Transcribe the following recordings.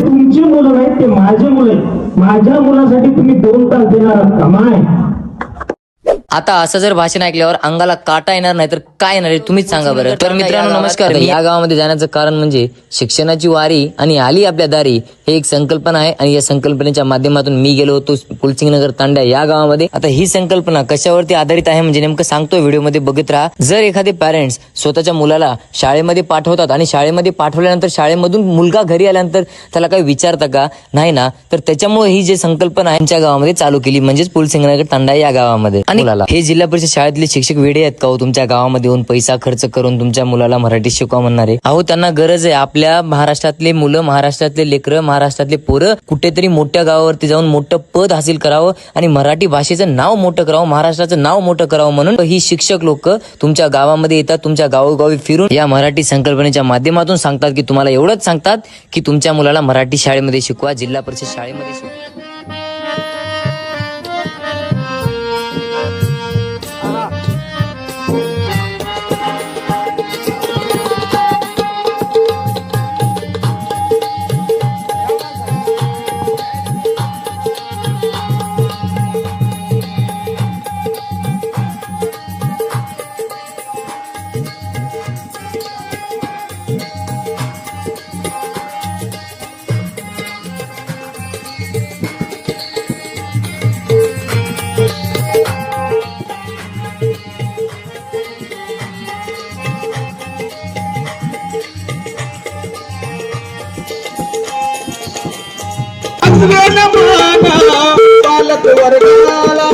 तुमची मुलं नाहीत, ते माझे मुलं आहेत. माझ्या मुलासाठी तुम्ही 2 तास देणार आहात का? माय आता असं जर भाषण ऐकल्यावर अंगाला काटा येणार नाही तर काय येणार आहे तुम्हीच सांगा बरं. तर मित्रांनो नमस्कार. या गावामध्ये जाण्याचं कारण म्हणजे शिक्षणाची वारी आणि आली आपल्या दारी हे एक संकल्पना आहे आणि या संकल्पनेच्या माध्यमातून मी गेलो होतो पुलसिंगनगर तांड्या या गावामध्ये. आता ही संकल्पना कशावरती आधारित आहे म्हणजे नेमकं सांगतो, व्हिडिओमध्ये बघत राहा. जर एखादे पॅरेंट्स स्वतःच्या मुलाला शाळेमध्ये पाठवतात आणि शाळेमध्ये पाठवल्यानंतर शाळेमधून मुलगा घरी आल्यानंतर त्याला काही विचारता का नाही ना, तर त्याच्यामुळे ही जी संकल्पना आहे आमच्या गावामध्ये चालू केली म्हणजेच पुलसिंगनगर तांडा या गावामध्ये. आणि हे जिल्हा परिषद शाळेतले शिक्षक वेडे आहेत का हो तुमच्या गावामध्ये येऊन पैसा खर्च करून तुमच्या मुलाला मराठी शिकवा म्हणणारे? अहो त्यांना गरज आहे. आपल्या महाराष्ट्रातले मुलं, महाराष्ट्रातले लेकरं, महाराष्ट्रातले पोरं कुठेतरी मोठ्या गावावरती जाऊन मोठं पद हासिल करावं आणि मराठी भाषेचं नाव मोठं करावं, महाराष्ट्राचं नाव मोठं करावं म्हणून ही शिक्षक लोक तुमच्या गावामध्ये येतात, तुमच्या गावोगावी फिरून या मराठी संकल्पनेच्या माध्यमातून सांगतात की तुम्हाला एवढंच सांगतात की तुमच्या मुलाला मराठी शाळेमध्ये शिकवा, जिल्हा परिषद शाळेमध्ये शिकवा. पालक वर्गाला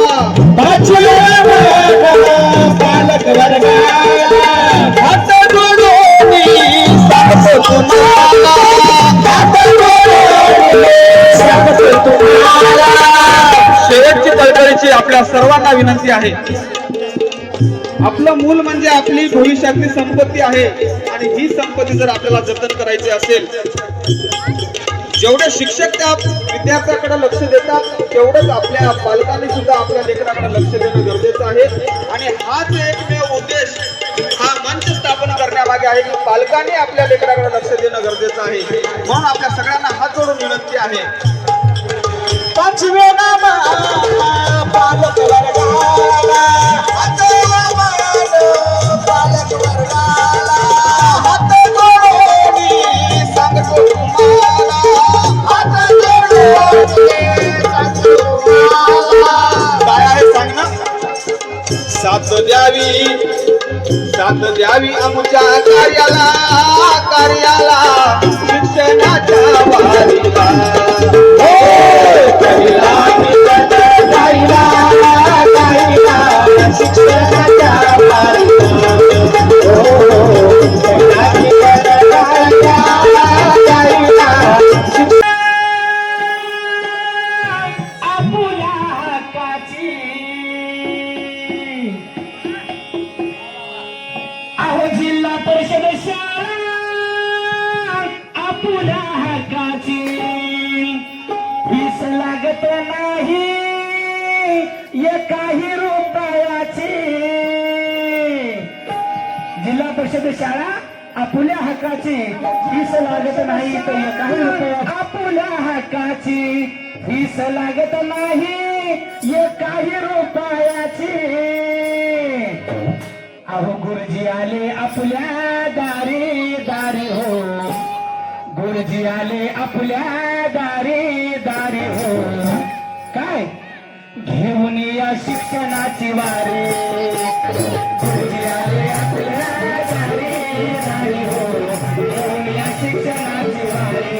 पालक वर्गाला हात जोडून सांगतो तुम्हाला, हात जोडून सांगतो तुम्हाला. शेवटची तळतळीची आपल्या सर्वांना विनंती आहे. आपलं मूल म्हणजे आपली भविष्यातली संपत्ती आहे आणि ही संपत्ती जर आपल्याला जतन करायची असेल, जेवढे शिक्षक त्या विद्यार्थ्याकडे लक्ष देतात तेवढंच आपल्या पालकांनी सुद्धा आपल्या लेकराकडे लक्ष देणं गरजेचं आहे. आणि हाच एकमेव उद्देश हा मंच स्थापन करण्यामागे आहे की पालकांनी आपल्या लेकराकडे लक्ष देणं गरजेचं आहे. म्हणून आपल्या सगळ्यांना हात जोडून विनंती आहे. पाचवे नाम पालक वर्गाला, पालक वर्गाला हात जोडून सांगतो तुम्हाला, काय आहे सांग ना. साथ द्यावी आमच्या कार्याला, कार्याला शिक्षणाच्या वारीला, शिक्षणाच्या जिल्हा परिषद शाळा आपुल्या हक्काची, फीस लागत नाही एकाही रुपयाची. जिल्हा परिषद शाळा आपुल्या हक्काची, फीस लागत नाही तर एकाही रुपया. आपुल्या हक्काची फीस लागत नाही एकाही रुपयाची. अहो गुरुजी आले आपल्या दारी दारी हो, गुरुजी आले आपल्या दारी दारी हो. काय घेऊन या शिक्षणाची वारी, गुरुजी आले आपल्या दारी दारी हो, घेऊन या शिक्षणाची वारी,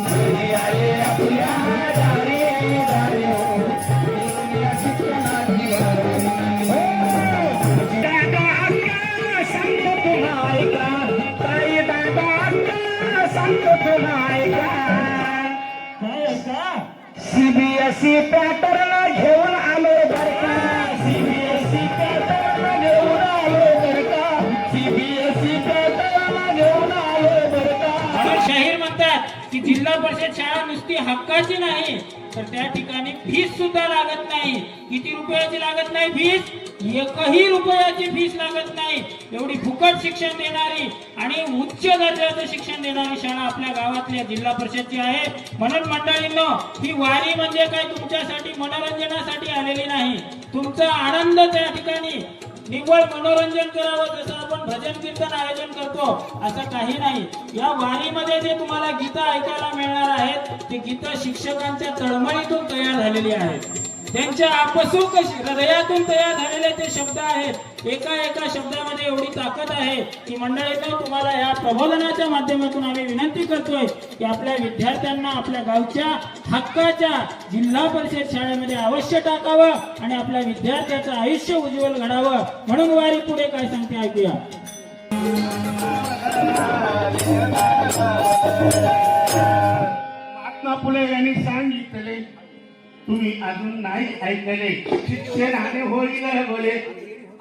गुरुजी आले आपल्या दारी दारी हो, घेऊन या शिक्षणाची वारी. सीबीएसई पॅटर्न घेऊन आलो बर का, सीबीएसई पॅटर्न घेऊन आलो बर का, सीबीएसई पॅटर्न घेऊन आलो बर का. शाहीर म्हणतात सांगतात की जिल्हा परिषद शाळा नुसती हक्काची नाही तर त्या ठिकाणी फीस सुद्धा लागत नाही. किती रुपयाची लागत नाही फीस? 1ही रुपयाची फीस लागत नाही. एवढी फुकट शिक्षण देणारी आणि उच्च दर्जाचं शिक्षण देणारी शाळा आपल्या गावातल्या जिल्हा परिषदची आहे. म्हणून मंडळींनो, ही वारी म्हणजे काय तुमच्यासाठी मनोरंजनासाठी आलेली नाही. तुमचा आनंद त्या ठिकाणी निव्वळ मनोरंजन करावं, जसं आपण भजन कीर्तन आयोजन करतो असं काही नाही. या वारीमध्ये जे तुम्हाला गीतं ऐकायला मिळणार आहेत ते गीतं शिक्षकांच्या तळमळीतून तयार झालेली आहेत. त्यांच्या आपसूक हृदयातून तयार झालेले ते शब्द आहेत. एका एका शब्दामध्ये एवढी ताकद आहे की मंडळींनो, तुम्हाला या प्रबोधनाच्या माध्यमातून आम्ही विनंती करतोय की आपल्या विद्यार्थ्यांना आपल्या गावच्या हक्काच्या जिल्हा परिषद शाळेमध्ये अवश्य टाकावं आणि आपल्या विद्यार्थ्याचं आयुष्य उज्ज्वल घडावं. म्हणून वारी पुढे काय सांगते ऐकूया. महात्मा फुले यांनी सांगितले, तुम्ही अजून नाही ऐकले, शिक्षण आले होळी बोले,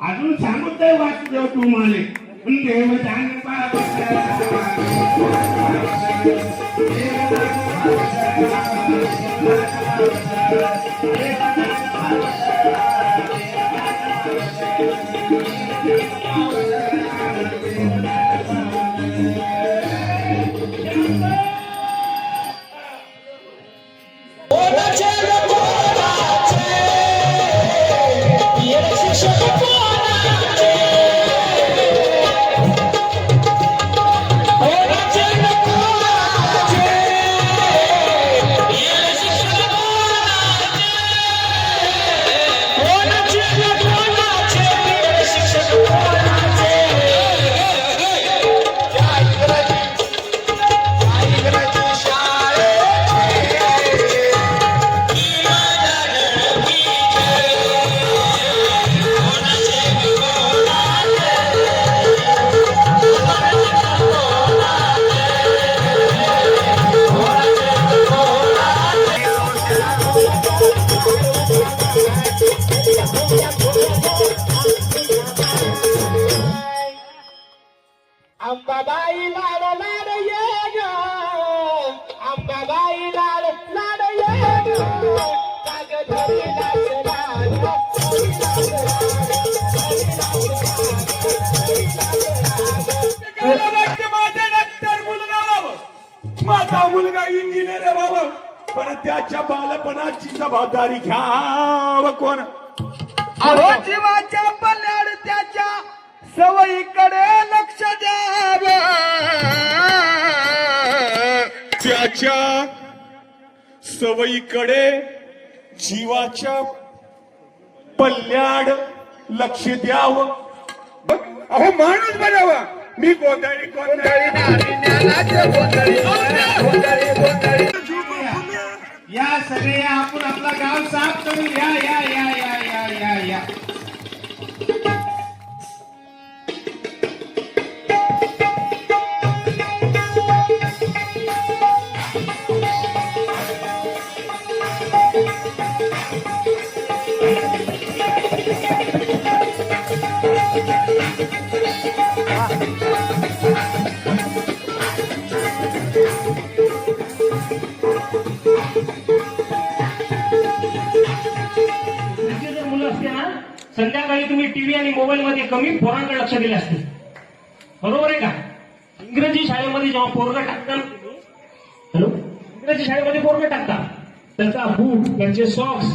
अजून सांगत आहे वाचतो तुम्हाला. देव जाण अंबाबाई लाड लाड ये ग, अंबाबाई लाड लाड ये ग, कागदरी लाड माझा डॉक्टर मुलगा व्हावं, माझा मुलगा इंजिनियर व्हावं, पण त्याच्या बालपणाची जबाबदारी घ्यावं कोण? अहो जीवाच्या पल्याड त्याच्या सवयीकडे लक्ष द्यावं, त्याच्या सवयीकडे जीवाच्या पल्ल्याड लक्ष द्यावं. अहो माणूस बनावा. मी गोंधळी गोंधळी नारी ज्ञानाचे गोंधळी गोंधळी गोंधळी. या सगळे आपण आपला गाव साफ करू. या या या या या या या संध्याकाळी तुम्ही टीव्ही आणि मोबाईल मध्ये कमी पोरांकडे लक्ष दिले असते, बरोबर आहे का? इंग्रजी शाळेमध्ये जेव्हा पोरगं टाकता, हॅलो, इंग्रजी शाळेमध्ये पोरगं टाकता, त्याचा बूट, त्याचे सॉक्स,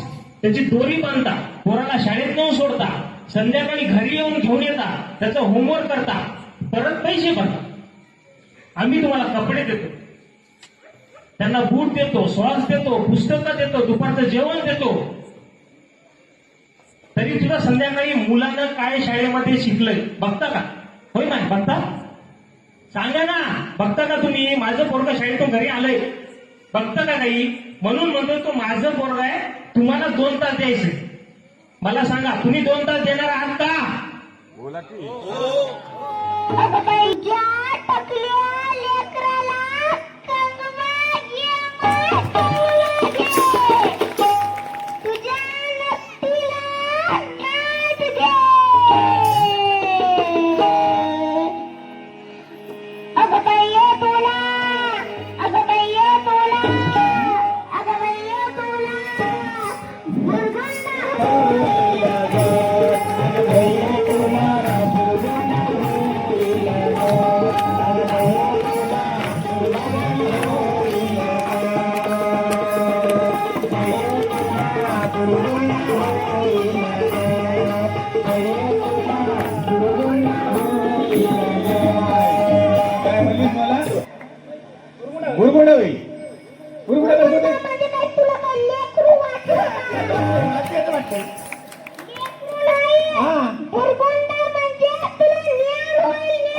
त्याची दोरी बांधता, पोराला शाळेत नेऊन सोडता, संध्याकाळी घरी येऊन घेऊन येता, त्याचा होमवर्क करता, परत पैसे भरता. आम्ही तुम्हाला कपडे देतो, त्यांना बूट देतो, सॉक्स देतो, पुस्तकं देतो, दुपारचं जेवण देतो, तरी तुला संध्याकाळी मुलानं काय शाळेमध्ये शिकलंय बघता का? होय नाही बघता? सांगा ना, बघता का तुम्ही? माझं पोरगं शाळेतून घरी आलंय, बघता का काही? म्हणून म्हणतो तो माझं पोरगं आहे, तुम्हाला 2 तास द्यायचे. मला सांगा, तुम्ही 2 तास देणार आहात का? बोला की. अगं बुडबुड होई बुडबुड होते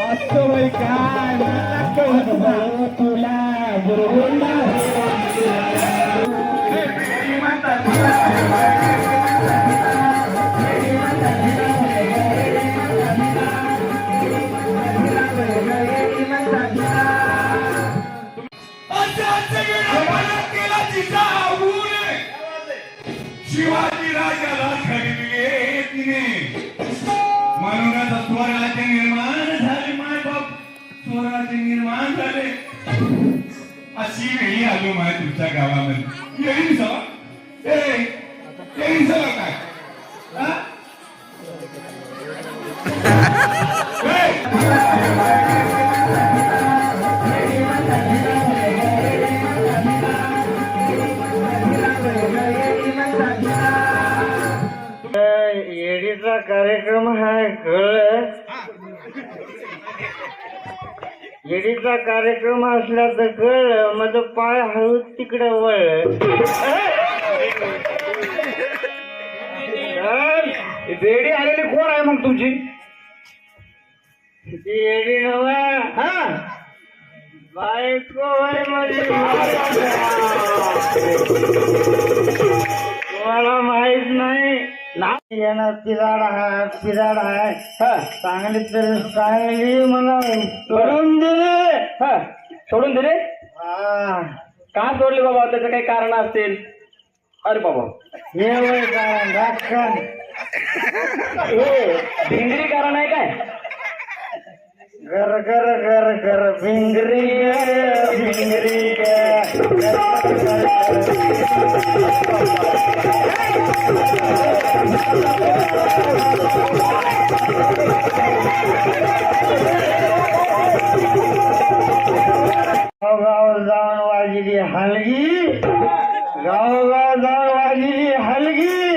असं बाई काय तुला बुडबुडला शिवाजी राजाला खरीदले तिने म्हणूनच स्वराज्य निर्माण झाले मायबाप स्वराज्य निर्माण झाले अशी वेळी आलो माय तुमच्या गावामध्ये येईन सवा येईन सवा काय हा? येडीचा कार्यक्रम आहे कळलं येडीचा कार्यक्रम असला तर कळलं माझं पाय हळू तिकडे वळलं रेडी आलेली कोण आहे मग तुमची ती येडी नव्हा हा बायको आहे माझी तुम्हाला माहित नाही येणार पिराड आहे चांगली तर चांगली मला सोडून दिले सोडून दिले हा का सोडले बाबा त्याचं काही कारण असतील अरे बाबा हे वय कारण राखण हे भिंगरी कारण आहे काय घर घर घर घर भिंगरी भिंगरी गाव जाऊन वाजली हलगी गावगाव जाऊन वाजली हलगी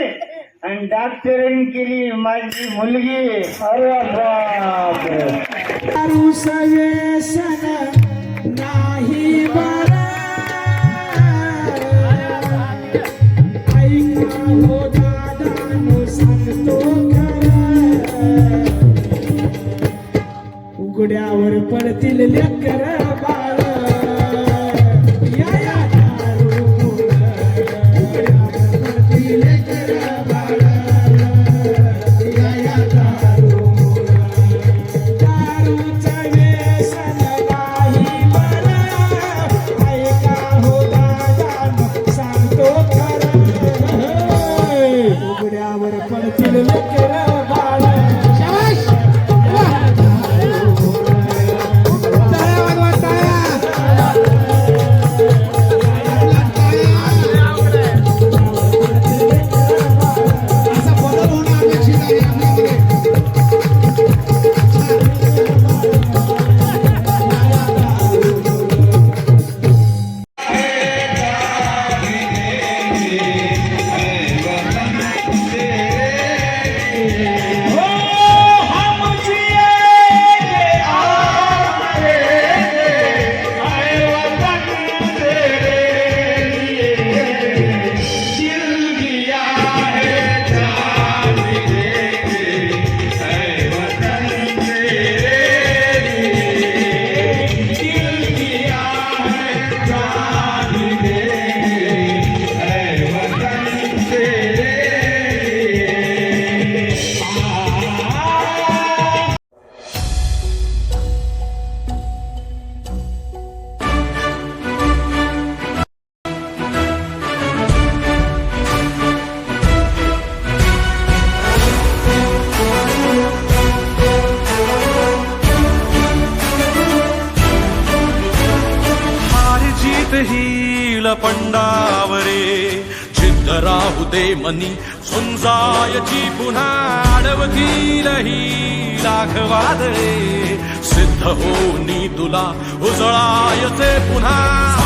आणि डॉक्टरीन केली माझी मुलगी अरे बापरे नाही बरा ऐका हो दादानो सांगतो खरं उघड्यावर पडतील लेकर बाळ या दारू उघड्यावर पडतील लेकर बाळ या दारू दारूचा व्यसन नाही बरा ऐका हो दादानो सांगतो खरं उघड्यावर पडतील लेकर बाळ शाबाश पंडावरे जिद्द राहू दे मनी झुंजायची पुन्हा अडवतील ही लाखवादळे सिद्ध होनी तुला उजळायचे पुन्हा